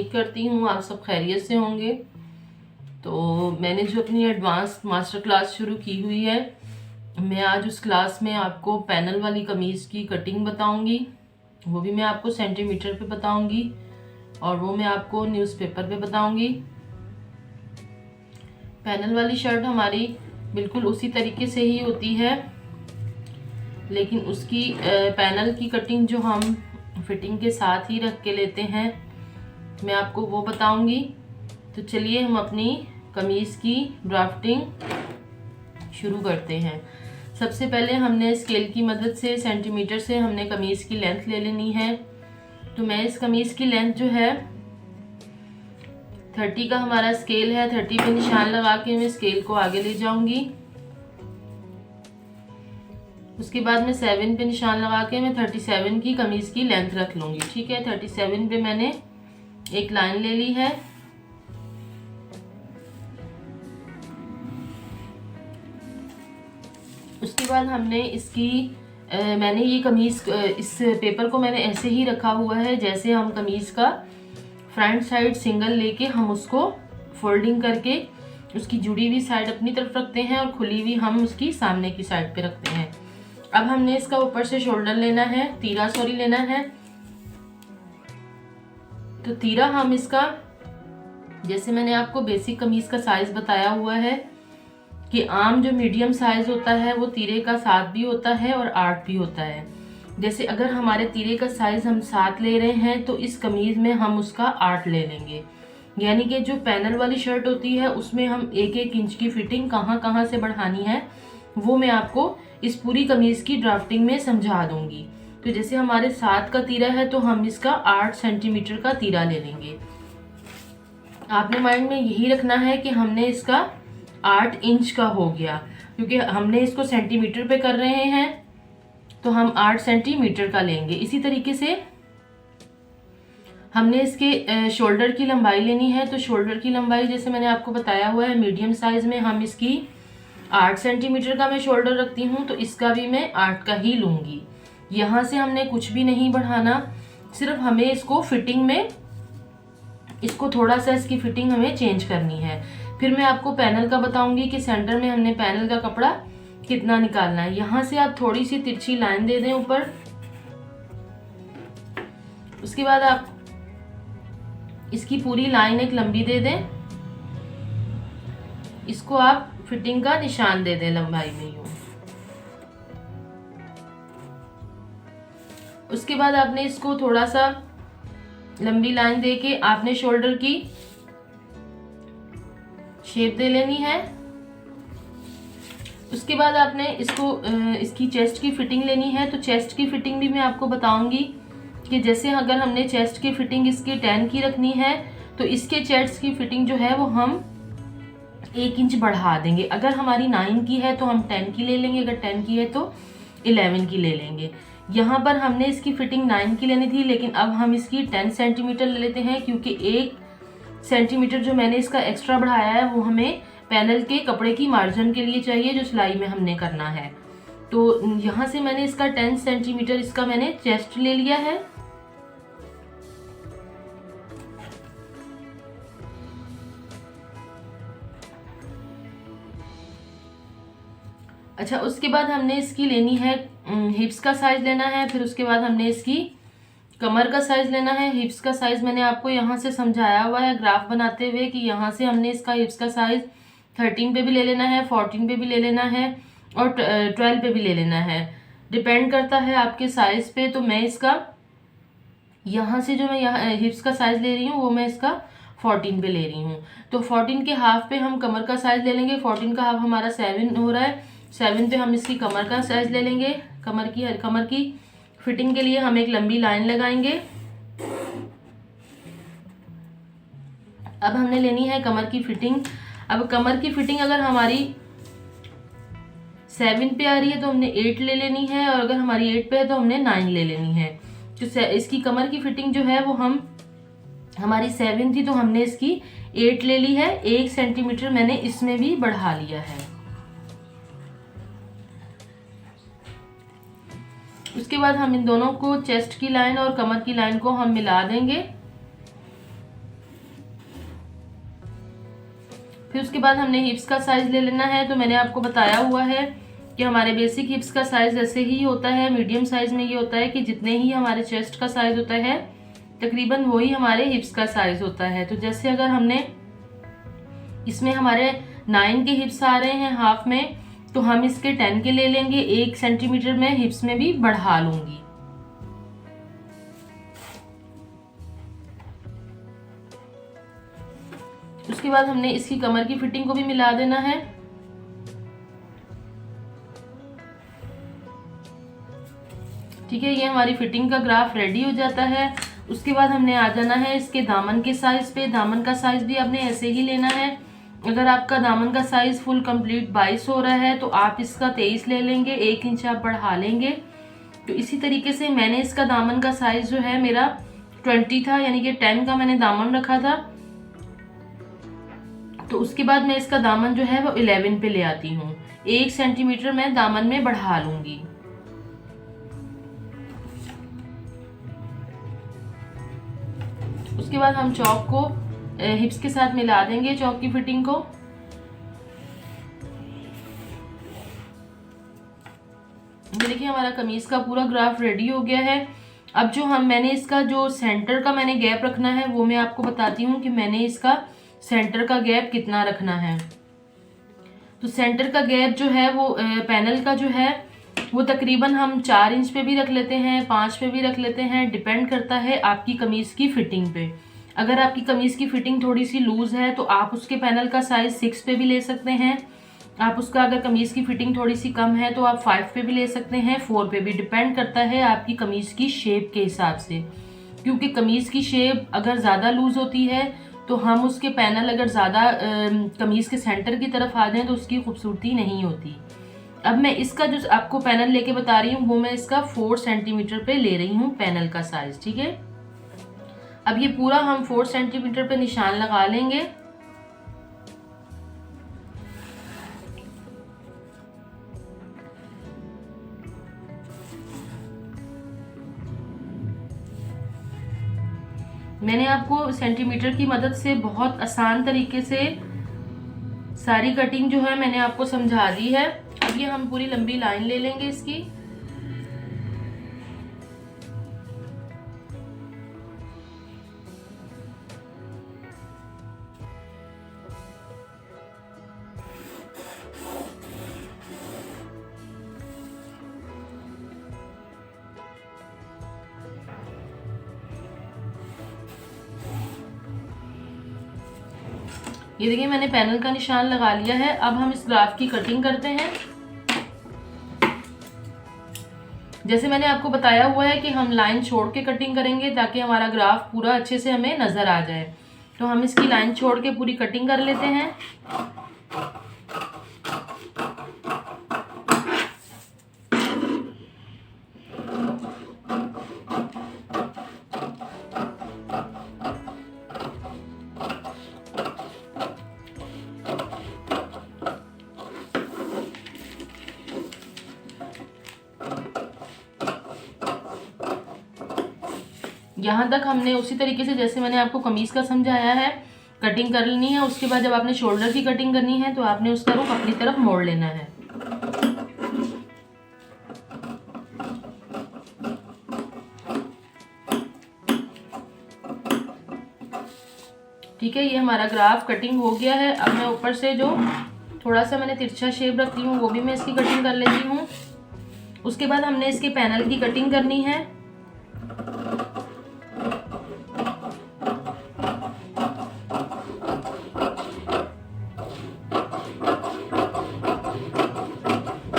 उम्मीद करती हूँ आप सब खैरियत से होंगे। तो मैंने जो अपनी एडवांस मास्टर क्लास शुरू की हुई है, मैं आज उस क्लास में आपको पैनल वाली कमीज़ की कटिंग बताऊंगी। वो भी मैं आपको सेंटीमीटर पे बताऊंगी और वो मैं आपको न्यूज़पेपर पे बताऊंगी। पैनल वाली शर्ट हमारी बिल्कुल उसी तरीके से ही होती है, लेकिन उसकी पैनल की कटिंग जो हम फिटिंग के साथ ही रख के लेते हैं, मैं आपको वो बताऊंगी। तो चलिए हम अपनी कमीज़ की ड्राफ्टिंग शुरू करते हैं। सबसे पहले हमने स्केल की मदद से सेंटीमीटर से हमने कमीज़ की लेंथ ले लेनी है। तो मैं इस कमीज़ की लेंथ जो है 30 का हमारा स्केल है, 30 पे निशान लगा के मैं स्केल को आगे ले जाऊंगी। उसके बाद मैं 7 पे निशान लगा के मैं 37 की कमीज़ की लेंथ रख लूँगी। ठीक है, 37 पे मैंने एक लाइन ले ली है। उसके बाद हमने इसकी मैंने ये कमीज़ इस पेपर को मैंने ऐसे ही रखा हुआ है जैसे हम कमीज़ का फ्रंट साइड सिंगल लेके हम उसको फोल्डिंग करके उसकी जुड़ी हुई साइड अपनी तरफ रखते हैं और खुली हुई हम उसकी सामने की साइड पे रखते हैं। अब हमने इसका ऊपर से शोल्डर लेना है, तीरा लेना है। तो तीरा हम इसका, जैसे मैंने आपको बेसिक कमीज का साइज बताया हुआ है कि आम जो मीडियम साइज होता है वो तीरे का 7 भी होता है और 8 भी होता है। जैसे अगर हमारे तीरे का साइज हम 7 ले रहे हैं तो इस कमीज में हम उसका 8 ले लेंगे। यानी कि जो पैनल वाली शर्ट होती है उसमें हम 1-1 इंच की फिटिंग कहाँ कहाँ से बढ़ानी है वो मैं आपको इस पूरी कमीज की ड्राफ्टिंग में समझा दूंगी। तो जैसे हमारे 7 का तीरा है तो हम इसका 8 सेंटीमीटर का तीरा ले लेंगे। आपने माइंड में यही रखना है कि हमने इसका 8 इंच का हो गया, क्योंकि हमने इसको सेंटीमीटर पे कर रहे हैं तो हम 8 सेंटीमीटर का लेंगे। इसी तरीके से हमने इसके शोल्डर की लंबाई लेनी है। तो शोल्डर की लंबाई जैसे मैंने आपको बताया हुआ है मीडियम साइज में हम इसकी 8 सेंटीमीटर का मैं शोल्डर रखती हूँ, तो इसका भी मैं 8 का ही लूंगी। यहाँ से हमने कुछ भी नहीं बढ़ाना, सिर्फ हमें इसको फिटिंग में इसको थोड़ा सा इसकी फिटिंग हमें चेंज करनी है। फिर मैं आपको पैनल का बताऊंगी कि सेंटर में हमने पैनल का कपड़ा कितना निकालना है। यहाँ से आप थोड़ी सी तिरछी लाइन दे दें ऊपर। उसके बाद आप इसकी पूरी लाइन एक लंबी दे दें। इसको आप फिटिंग का निशान दे दें लंबाई में यूं। उसके बाद आपने इसको थोड़ा सा लंबी लाइन दे के आपने शोल्डर की शेप दे लेनी है। उसके बाद आपने इसको इसकी चेस्ट की फिटिंग लेनी है। तो चेस्ट की फिटिंग भी मैं आपको बताऊंगी कि जैसे अगर हमने चेस्ट की फिटिंग इसकी 10 की रखनी है तो इसके चेस्ट की फिटिंग जो है वो हम 1 इंच बढ़ा देंगे। अगर हमारी 9 की है तो हम 10 की ले लेंगे, अगर 10 की है तो 11 की ले लेंगे। यहाँ पर हमने इसकी फिटिंग 9 की लेनी थी, लेकिन अब हम इसकी 10 सेंटीमीटर ले लेते हैं, क्योंकि 1 सेंटीमीटर जो मैंने इसका एक्स्ट्रा बढ़ाया है वो हमें पैनल के कपड़े की मार्जिन के लिए चाहिए जो सिलाई में हमने करना है। तो यहाँ से मैंने इसका 10 सेंटीमीटर इसका मैंने चेस्ट ले लिया है। अच्छा, उसके बाद हमने इसकी लेनी है हिप्स का साइज लेना है। फिर उसके बाद हमने इसकी कमर का साइज लेना है। हिप्स का साइज मैंने आपको यहाँ से समझाया हुआ है ग्राफ बनाते हुए कि यहाँ से हमने इसका हिप्स का साइज 13 पे भी ले लेना है, 14 पे भी ले लेना है और 12 पे भी ले लेना है। डिपेंड करता है आपके साइज पे। तो मैं इसका यहाँ से जो मैं यहाँ हिप्स का साइज ले रही हूँ वो मैं इसका 14 पे ले रही हूँ। तो 14 के हाफ पे हम कमर का साइज ले लेंगे। 14 का हाफ हमारा 7 हो रहा है, 7 पे हम इसकी कमर का साइज ले लेंगे। कमर की फिटिंग के लिए हम एक लंबी लाइन लगाएंगे। अब हमने लेनी है कमर की फिटिंग। अब कमर की फिटिंग अगर हमारी 7 पे आ रही है तो हमने 8 ले लेनी है, और अगर हमारी 8 पे है तो हमने 9 ले लेनी है। तो इसकी कमर की फिटिंग जो है वो हमारी 7 थी तो हमने इसकी 8 ले ली है। 1 सेंटीमीटर मैंने इसमें भी बढ़ा लिया है। उसके बाद हम इन दोनों को चेस्ट की लाइन और कमर की लाइन को हम मिला देंगे। उसके बाद हमने हिप्स का साइज़ ले लेना है। तो मैंने आपको बताया हुआ है कि हमारे बेसिक हिप्स का साइज़ ऐसे ही होता है। मीडियम साइज़ में ये होता है कि जितने ही हमारे चेस्ट का साइज़ होता है तकरीबन वही हमारे हिप्स का साइज़ होता है। तो जैसे अगर हमने इसमें हमारे 9 के हिप्स आ रहे हैं हाफ में, तो हम इसके 10 के ले लेंगे। 1 सेंटीमीटर में हिप्स में भी बढ़ा लूंगी। उसके बाद हमने इसकी कमर की फिटिंग को भी मिला देना है। ठीक है, ये हमारी फिटिंग का ग्राफ रेडी हो जाता है। उसके बाद हमने आ जाना है इसके दामन के साइज पे। दामन का साइज भी आपने ऐसे ही लेना है। अगर आपका दामन का साइज फुल कंप्लीट 22 हो रहा है तो आप इसका 23 ले लेंगे, 1 इंच आप बढ़ा लेंगे। तो इसी तरीके से मैंने इसका दामन का साइज जो है मेरा 20 था, यानी कि 10 का मैंने दामन रखा था। तो उसके बाद मैं इसका दामन जो है वो 11 पे ले आती हूँ। 1 सेंटीमीटर मैं दामन में बढ़ा लूंगी। उसके बाद हम चौक को हिप्स के साथ मिला देंगे, चौक की फिटिंग को। ये देखिए हमारा कमीज का पूरा ग्राफ रेडी हो गया है। अब जो मैंने इसका जो सेंटर का मैंने गैप रखना है वो मैं आपको बताती हूँ कि मैंने इसका सेंटर का गैप कितना रखना है। तो सेंटर का गैप जो है वो पैनल का जो है वो तकरीबन हम 4 इंच पे भी रख लेते हैं, 5 पे भी रख लेते हैं, डिपेंड करता है आपकी कमीज की फिटिंग पे। अगर आपकी कमीज की फिटिंग थोड़ी सी लूज है तो आप उसके पैनल का साइज 6 पे भी ले सकते हैं। आप उसका अगर कमीज की फिटिंग थोड़ी सी कम है तो आप 5 पे भी ले सकते हैं, 4 पे भी, डिपेंड करता है आपकी कमीज की शेप के हिसाब से। क्योंकि कमीज की शेप अगर ज़्यादा लूज होती है तो हम उसके पैनल अगर ज़्यादा कमीज के सेंटर की तरफ आ जाएं तो उसकी खूबसूरती नहीं होती। अब मैं इसका जो आपको पैनल लेके बता रही हूँ वो मैं इसका 4 सेंटीमीटर पे ले रही हूँ पैनल का साइज। ठीक है, अब ये पूरा हम 4 सेंटीमीटर पे निशान लगा लेंगे। मैंने आपको सेंटीमीटर की मदद से बहुत आसान तरीके से सारी कटिंग जो है मैंने आपको समझा दी है। अब ये हम पूरी लंबी लाइन ले लेंगे इसकी। ये देखिए मैंने पैनल का निशान लगा लिया है। अब हम इस ग्राफ की कटिंग करते हैं। जैसे मैंने आपको बताया हुआ है कि हम लाइन छोड़ के कटिंग करेंगे ताकि हमारा ग्राफ पूरा अच्छे से हमें नजर आ जाए। तो हम इसकी लाइन छोड़ के पूरी कटिंग कर लेते हैं। यहाँ तक हमने उसी तरीके से जैसे मैंने आपको कमीज का समझाया है कटिंग कर लेनी है। उसके बाद जब आपने शोल्डर की कटिंग करनी है तो आपने उसका रुख अपनी तरफ मोड़ लेना है। ठीक है, ये हमारा ग्राफ कटिंग हो गया है। अब मैं ऊपर से जो थोड़ा सा मैंने तिरछा शेप रखती हूँ वो भी मैं इसकी कटिंग कर लेती हूँ। उसके बाद हमने इसके पैनल की कटिंग करनी है।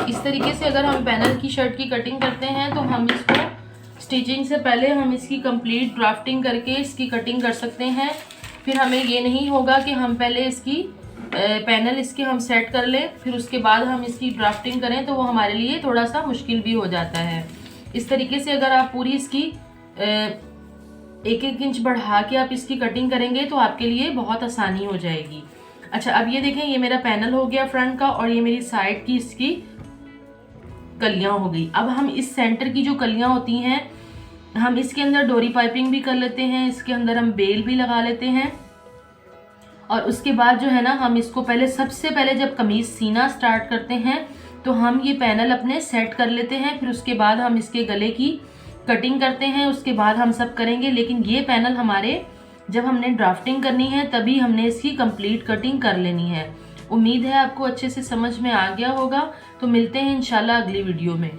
इस तरीके से अगर हम पैनल की शर्ट की कटिंग करते हैं तो हम इसको स्टिचिंग से पहले हम इसकी कंप्लीट ड्राफ्टिंग करके इसकी कटिंग कर सकते हैं। फिर हमें ये नहीं होगा कि हम पहले इसकी पैनल इसके हम सेट कर लें फिर उसके बाद हम इसकी ड्राफ्टिंग करें, तो वो हमारे लिए थोड़ा सा मुश्किल भी हो जाता है। इस तरीके से अगर आप पूरी इसकी 1-1 इंच बढ़ा के आप इसकी कटिंग करेंगे तो आपके लिए बहुत आसानी हो जाएगी। अच्छा, अब ये देखें ये मेरा पैनल हो गया फ्रंट का और ये मेरी साइड की इसकी कलियां हो गई। अब हम इस सेंटर की जो कलियां होती हैं हम इसके अंदर डोरी पाइपिंग भी कर लेते हैं, इसके अंदर हम बेल भी लगा लेते हैं और उसके बाद जो है ना, हम इसको सबसे पहले जब कमीज सीना स्टार्ट करते हैं तो हम ये पैनल अपने सेट कर लेते हैं, फिर उसके बाद हम इसके गले की कटिंग करते हैं, उसके बाद हम सब करेंगे। लेकिन ये पैनल हमारे जब हमने ड्राफ्टिंग करनी है तभी हमने इसकी कंप्लीट कटिंग कर लेनी है। उम्मीद है आपको अच्छे से समझ में आ गया होगा। तो मिलते हैं इंशाल्लाह अगली वीडियो में।